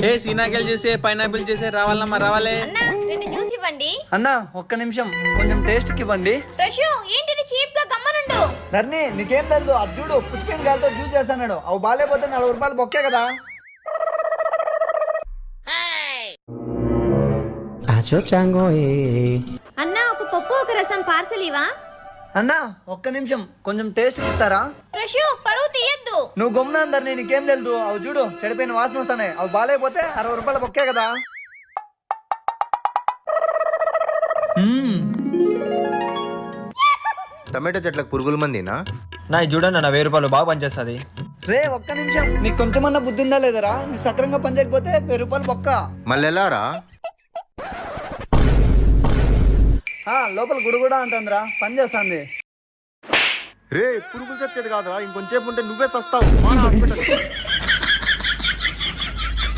ఏ సీనాకెళ్ళి చూసే పైనాపిల్ చూసే రావాలమ్మా రావాలే. అన్నా 2 జ్యూస్ ఇవ్వండి. అన్నా ఒక్క నిమిషం కొంచెం టేస్ట్ కి ఇవ్వండి. ప్రశు ఏంటిది చీప్ గా గమ్మనుండు. ధర్ని నీకేం తెలుసు అది చూడు పుచ్చిపోయిన గాలితో జ్యూస్ చేస్తాడు. అవి బాగాలేకపోతే 40 రూపాయలు బొక్కే కదా. అన్నా ఒక పప్పు ఒక రసం పార్సల్ ఇవా. అన్నా ఒక్క నిమిషం కొంచెం టేస్ట్ ఇస్తారా? ప్రశు పరువు తీయద్దు. నువ్వు గమ్మున ధర్ని నీకేం తెలుసు. అవి చూడు చెడిపోయిన వాసన వస్తున్నాయి. అవి బాగాలేకపోతే 60 రూపాయలు బొక్కే కదా. టమాటో చెట్లకు పురుగుల మందినా? నా చూడండి అన్న 1000 రూపాయలు బాగా పనిచేస్తుంది. రే ఒక్క నిమిషం నీకు కొంచెమన్నా బుద్ధి ఉందా లేదరా? నువ్వు సక్రంగా పని చేయకపోతే 1000 రూపాయలు బొక్క. మళ్ళీ ఎలారా? లోపల గుడి కూడా అంటుందిరా పని చేస్తుంది. రే పురుగులు చచ్చేది కాదురా, ఇంకొంచేపు ఉంటే నువ్వే సస్తావు.